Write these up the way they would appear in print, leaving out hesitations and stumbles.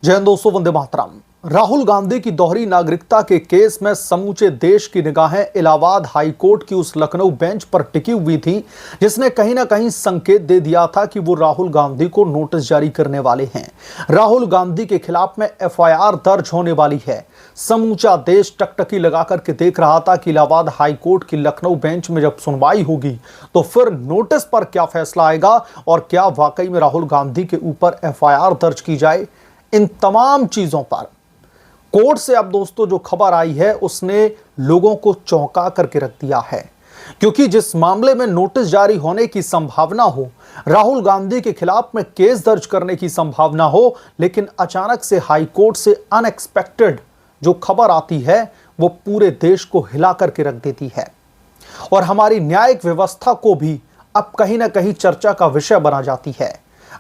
जय हिंद दोस्तों, वंदे मातरम। राहुल गांधी की दोहरी नागरिकता के केस में समूचे देश की निगाहें इलाहाबाद हाई कोर्ट की उस लखनऊ बेंच पर टिकी हुई थी जिसने कहीं ना कहीं संकेत दे दिया था कि वो राहुल गांधी को नोटिस जारी करने वाले हैं। राहुल गांधी के खिलाफ में एफआईआर दर्ज होने वाली है। समूचा देश टकटकी लगा करके देख रहा था कि इलाहाबाद हाई कोर्ट की लखनऊ बेंच में जब सुनवाई होगी तो फिर नोटिस पर क्या फैसला आएगा और क्या वाकई में राहुल गांधी के ऊपर एफआईआर दर्ज की जाए। इन तमाम चीजों पर कोर्ट से अब दोस्तों जो खबर आई है उसने लोगों को चौंका करके रख दिया है, क्योंकि जिस मामले में नोटिस जारी होने की संभावना हो, राहुल गांधी के खिलाफ में केस दर्ज करने की संभावना हो, लेकिन अचानक से हाई कोर्ट से अनएक्सपेक्टेड जो खबर आती है वो पूरे देश को हिला करके रख देती है और हमारी न्यायिक व्यवस्था को भी अब कहीं ना कहीं चर्चा का विषय बना जाती है।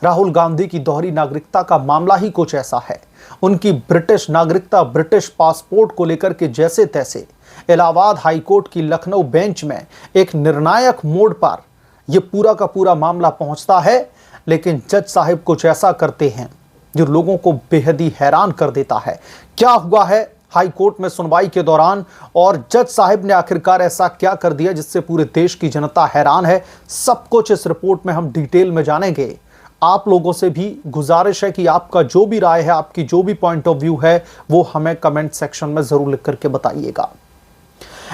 राहुल गांधी की दोहरी नागरिकता का मामला ही कुछ ऐसा है। उनकी ब्रिटिश नागरिकता, ब्रिटिश पासपोर्ट को लेकर के जैसे तैसे इलाहाबाद हाई कोर्ट की लखनऊ बेंच में एक निर्णायक मोड़ पर यह पूरा का पूरा मामला पहुंचता है, लेकिन जज साहिब कुछ ऐसा करते हैं जो लोगों को बेहद ही हैरान कर देता है। क्या हुआ है हाई कोर्ट में सुनवाई के दौरान और जज साहिब ने आखिरकार ऐसा क्या कर दिया जिससे पूरे देश की जनता हैरान है, सब कुछ इस रिपोर्ट में हम डिटेल में जानेंगे। आप लोगों से भी गुजारिश है कि आपका जो भी राय है, आपकी जो भी पॉइंट ऑफ व्यू है, वो हमें कमेंट सेक्शन में जरूर लिख करके बताइएगा।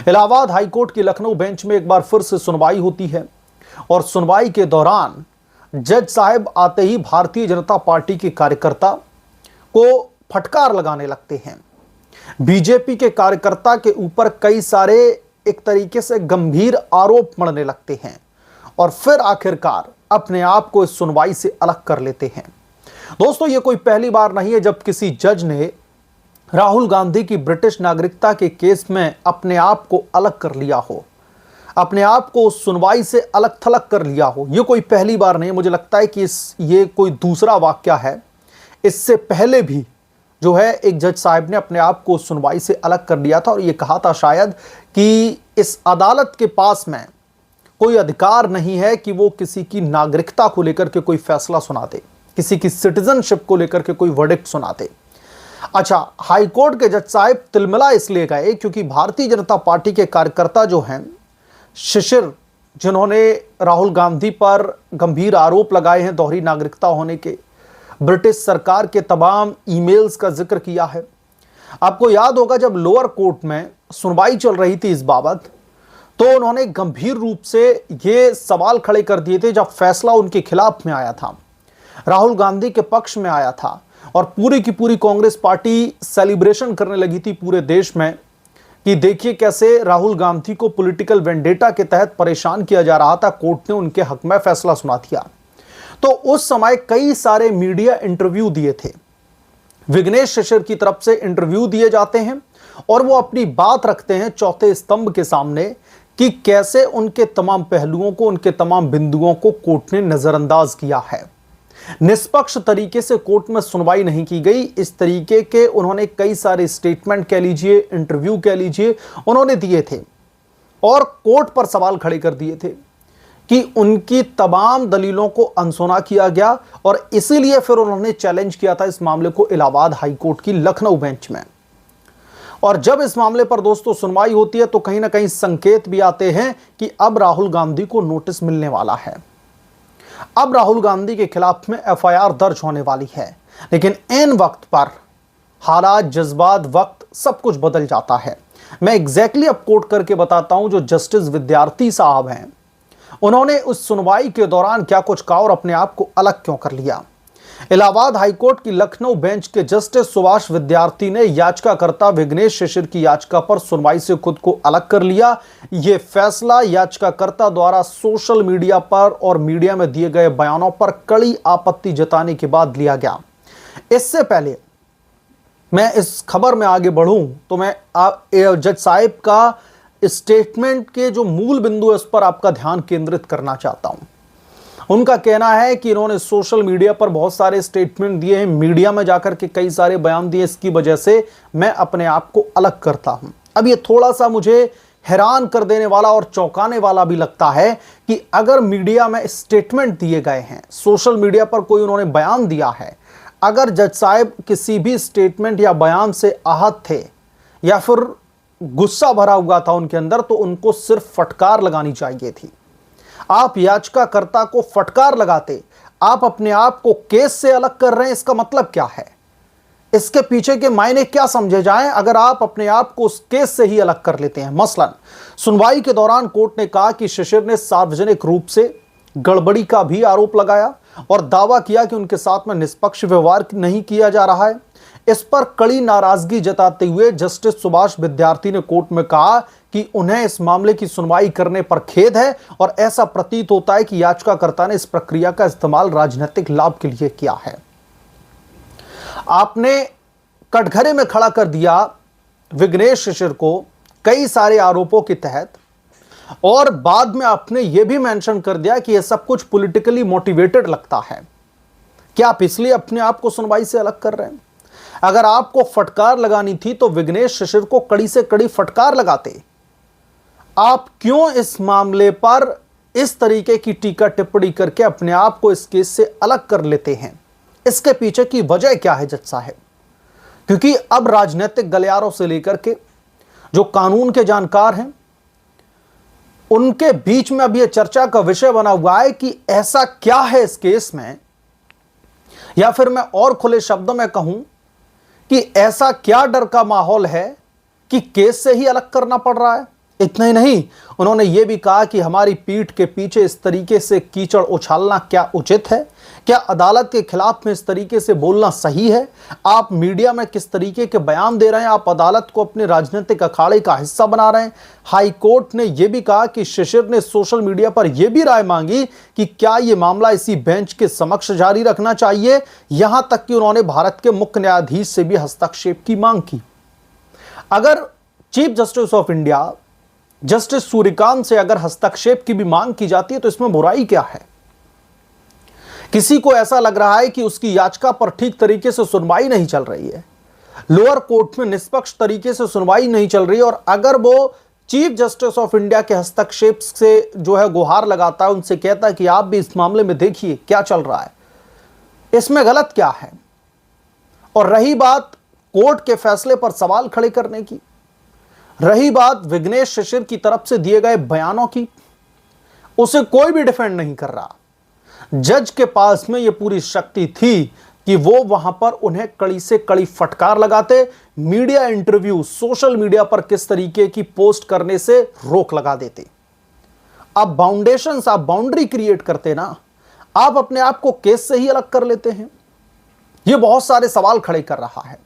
इलाहाबाद हाई कोर्ट की लखनऊ बेंच में एक बार फिर से सुनवाई होती है और सुनवाई के दौरान जज साहब आते ही भारतीय जनता पार्टी के कार्यकर्ता को फटकार लगाने लगते हैं। बीजेपी के कार्यकर्ता के ऊपर कई सारे एक तरीके से गंभीर आरोप मढ़ने लगते हैं और फिर आखिरकार अपने आप को इस सुनवाई से अलग कर लेते हैं। दोस्तों, यह कोई पहली बार नहीं है जब किसी जज ने राहुल गांधी की ब्रिटिश नागरिकता के केस में अपने आप को अलग कर लिया हो, अपने आप को उस सुनवाई से अलग थलग कर लिया हो। यह कोई पहली बार नहीं, मुझे लगता है कि ये कोई दूसरा वाकया है। इससे पहले भी जो है एक जज साहब ने अपने आप को सुनवाई से अलग कर लिया था और यह कहा था शायद कि इस अदालत के पास में कोई अधिकार नहीं है कि वो किसी की नागरिकता को लेकर के कोई फैसला सुना दे, किसी की सिटीजनशिप को लेकर के कोई वर्डिक्ट सुना दे। अच्छा, हाई कोर्ट के जज साहब तिलमिला इसलिए गए क्योंकि भारतीय जनता पार्टी के कार्यकर्ता जो हैं शिशिर, जिन्होंने राहुल गांधी पर गंभीर आरोप लगाए हैं दोहरी नागरिकता होने के, ब्रिटिश सरकार के तमाम ईमेल्स का जिक्र किया है। आपको याद होगा जब लोअर कोर्ट में सुनवाई चल रही थी इस बाबत, तो उन्होंने गंभीर रूप से ये सवाल खड़े कर दिए थे जब फैसला उनके खिलाफ में आया था, राहुल गांधी के पक्ष में आया था और पूरी की पूरी कांग्रेस पार्टी सेलिब्रेशन करने लगी थी पूरे देश में कि देखिए कैसे राहुल गांधी को पॉलिटिकल वेंडेटा के तहत परेशान किया जा रहा था, कोर्ट ने उनके हक में फैसला सुना दिया। तो उस समय कई सारे मीडिया इंटरव्यू दिए थे, विघ्नेश शिशिर की तरफ से इंटरव्यू दिए जाते हैं और वो अपनी बात रखते हैं चौथे स्तंभ के सामने कि कैसे उनके तमाम पहलुओं को, उनके तमाम बिंदुओं को कोर्ट ने नजरअंदाज किया है। निष्पक्ष तरीके से कोर्ट में सुनवाई नहीं की गई, इस तरीके के उन्होंने कई सारे स्टेटमेंट कह लीजिए, इंटरव्यू कह लीजिए, उन्होंने दिए थे और कोर्ट पर सवाल खड़े कर दिए थे कि उनकी तमाम दलीलों को अनसुना किया गया और इसीलिए फिर उन्होंने चैलेंज किया था इस मामले को इलाहाबाद हाई कोर्ट की लखनऊ बेंच में। और जब इस मामले पर दोस्तों सुनवाई होती है तो कहीं ना कहीं संकेत भी आते हैं कि अब राहुल गांधी को नोटिस मिलने वाला है, अब राहुल गांधी के खिलाफ में एफआईआर दर्ज होने वाली है। लेकिन इन वक्त पर हालात, जज्बात, वक्त सब कुछ बदल जाता है। मैं एग्जैक्टली अब कोट करके बताता हूं जो जस्टिस विद्यार्थी साहब हैं, उन्होंने उस सुनवाई के दौरान क्या कुछ कहा और अपने आप को अलग क्यों कर लिया। इलाहाबाद हाईकोर्ट की लखनऊ बेंच के जस्टिस सुभाष विद्यार्थी ने याचिकाकर्ता विघ्नेश शिशिर की याचिका पर सुनवाई से खुद को अलग कर लिया। यह फैसला याचिकाकर्ता द्वारा सोशल मीडिया पर और मीडिया में दिए गए बयानों पर कड़ी आपत्ति जताने के बाद लिया गया। इससे पहले मैं इस खबर में आगे बढ़ूं तो मैं जज साहिब का स्टेटमेंट के जो मूल बिंदु है उस पर आपका ध्यान केंद्रित करना चाहता हूं। उनका कहना है कि इन्होंने सोशल मीडिया पर बहुत सारे स्टेटमेंट दिए हैं, मीडिया में जाकर के कई सारे बयान दिए, इसकी वजह से मैं अपने आप को अलग करता हूं। अब ये थोड़ा सा मुझे हैरान कर देने वाला और चौंकाने वाला भी लगता है कि अगर मीडिया में स्टेटमेंट दिए गए हैं, सोशल मीडिया पर कोई उन्होंने बयान दिया है, अगर जज साहब किसी भी स्टेटमेंट या बयान से आहत थे या फिर गुस्सा भरा हुआ था उनके अंदर, तो उनको सिर्फ फटकार लगानी चाहिए थी। आप याचिकाकर्ता को फटकार लगाते, आप अपने आप को केस से अलग कर रहे हैं, इसका मतलब क्या है? इसके पीछे के मायने क्या समझे जाएं अगर आप अपने आप को उस केस से ही अलग कर लेते हैं? मसलन सुनवाई के दौरान कोर्ट ने कहा कि शिशिर ने सार्वजनिक रूप से गड़बड़ी का भी आरोप लगाया और दावा किया कि उनके साथ में निष्पक्ष व्यवहार नहीं किया जा रहा है। इस पर कड़ी नाराजगी जताते हुए जस्टिस सुभाष विद्यार्थी ने कोर्ट में कहा कि उन्हें इस मामले की सुनवाई करने पर खेद है और ऐसा प्रतीत होता है कि याचिकाकर्ता ने इस प्रक्रिया का इस्तेमाल राजनीतिक लाभ के लिए किया है। आपने कटघरे में खड़ा कर दिया विघ्नेश शिशिर को कई सारे आरोपों के तहत, और बाद में आपने यह भी मेंशन कर दिया कि यह सब कुछ पॉलिटिकली मोटिवेटेड लगता है। क्या आप इसलिए अपने आप को सुनवाई से अलग कर रहे हैं? अगर आपको फटकार लगानी थी तो विघ्नेश शिशिर को कड़ी से कड़ी फटकार लगाते। आप क्यों इस मामले पर इस तरीके की टीका टिप्पणी करके अपने आप को इस केस से अलग कर लेते हैं? इसके पीछे की वजह क्या है जज साहब? क्योंकि अब राजनीतिक गलियारों से लेकर के जो कानून के जानकार हैं उनके बीच में अब यह चर्चा का विषय बना हुआ है कि ऐसा क्या है इस केस में, या फिर मैं और खुले शब्दों में कहूं कि ऐसा क्या डर का माहौल है कि केस से ही अलग करना पड़ रहा है। इतना ही नहीं, उन्होंने यह भी कहा कि हमारी पीठ के पीछे इस तरीके से कीचड़ उछालना क्या उचित है? क्या अदालत के खिलाफ में इस तरीके से बोलना सही है? आप मीडिया में किस तरीके के बयान दे रहे हैं? आप अदालत को अपने राजनीतिक अखाड़े का हिस्सा बना रहे हैं। हाई कोर्ट ने यह भी कहा कि शिशिर ने सोशल मीडिया पर यह भी राय मांगी कि क्या यह मामला इसी बेंच के समक्ष जारी रखना चाहिए। यहां तक कि उन्होंने भारत के मुख्य न्यायाधीश से भी हस्तक्षेप की मांग की। अगर chief justice of India justice Suryakant से अगर हस्तक्षेप की भी मांग की जाती है तो इसमें बुराई क्या है? किसी को ऐसा लग रहा है कि उसकी याचिका पर ठीक तरीके से सुनवाई नहीं चल रही है, लोअर कोर्ट में निष्पक्ष तरीके से सुनवाई नहीं चल रही है, और अगर वो चीफ जस्टिस ऑफ इंडिया के हस्तक्षेप से जो है गुहार लगाता है, उनसे कहता है कि आप भी इस मामले में देखिए क्या चल रहा है, इसमें गलत क्या है? और रही बात कोर्ट के फैसले पर सवाल खड़े करने की, रही बात विघ्नेश शिशिर की तरफ से दिए गए बयानों की, उसे कोई भी डिफेंड नहीं कर रहा। जज के पास में यह पूरी शक्ति थी कि वो वहां पर उन्हें कड़ी से कड़ी फटकार लगाते, मीडिया इंटरव्यू सोशल मीडिया पर किस तरीके की पोस्ट करने से रोक लगा देते। आप बाउंडेशंस, आप बाउंड्री क्रिएट करते ना, आप अपने आप को केस से ही अलग कर लेते हैं। यह बहुत सारे सवाल खड़े कर रहा है।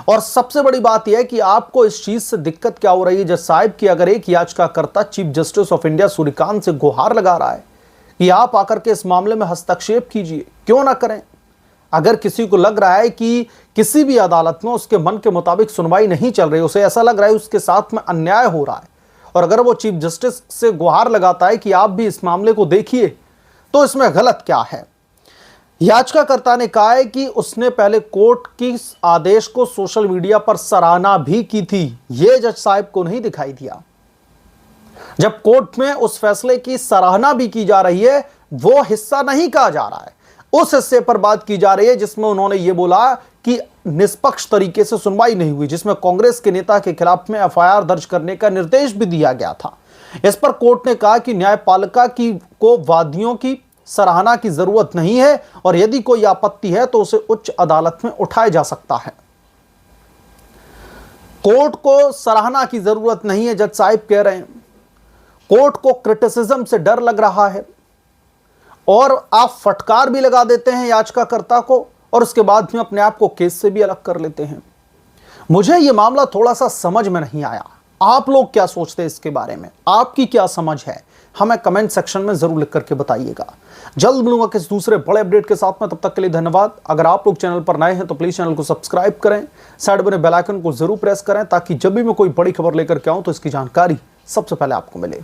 और सबसे बड़ी बात यह है कि आपको इस चीज से दिक्कत क्या हो रही है जज साहब की, अगर एक याचिकाकर्ता chief justice of India Suryakant से गुहार लगा रहा है कि आप आकर के इस मामले में हस्तक्षेप कीजिए, क्यों ना करें? अगर किसी को लग रहा है कि किसी भी अदालत में उसके मन के मुताबिक सुनवाई नहीं चल रही, उसे ऐसा लग रहा है उसके साथ में अन्याय हो रहा है, और अगर वो चीफ जस्टिस से गुहार लगाता है कि आप भी इस मामले को देखिए, तो इसमें गलत क्या है? याचिकाकर्ता ने कहा है कि उसने पहले कोर्ट की आदेश को सोशल मीडिया पर सराहना भी की थी। यह जज साहब को नहीं दिखाई दिया। जब कोर्ट में उस फैसले की सराहना भी की जा रही है, वो हिस्सा नहीं कहा जा रहा है। उस हिस्से पर बात की जा रही है जिसमें उन्होंने ये बोला कि निष्पक्ष तरीके से सुनवाई नहीं हुई, जिसमें कांग्रेस के नेता के खिलाफ में एफआईआर दर्ज करने का निर्देश भी दिया गया था। इस पर कोर्ट ने कहा कि न्यायपालिका को वादियों की सराहना की जरूरत नहीं है, और यदि कोई आपत्ति है तो उसे उच्च अदालत में उठाया जा सकता है। कोर्ट को सराहना की जरूरत नहीं है, जज साहब कह रहे हैं। कोर्ट को क्रिटिसिज्म से डर लग रहा है, और आप फटकार भी लगा देते हैं याचिकाकर्ता को, और उसके बाद में अपने आप को केस से भी अलग कर लेते हैं। मुझे यह मामला थोड़ा सा समझ में नहीं आया। आप लोग क्या सोचते हैं इसके बारे में? आपकी क्या समझ है? हमें कमेंट सेक्शन में जरूर लिख करके बताइएगा। जल्द मिलूंगा किसी दूसरे बड़े अपडेट के साथ में, तब तक के लिए धन्यवाद। अगर आप लोग चैनल पर नए हैं तो प्लीज चैनल को सब्सक्राइब करें, साइड बने बेल आइकन को जरूर प्रेस करें, ताकि जब भी मैं कोई बड़ी खबर लेकर के आऊं तो इसकी जानकारी सबसे पहले आपको मिले।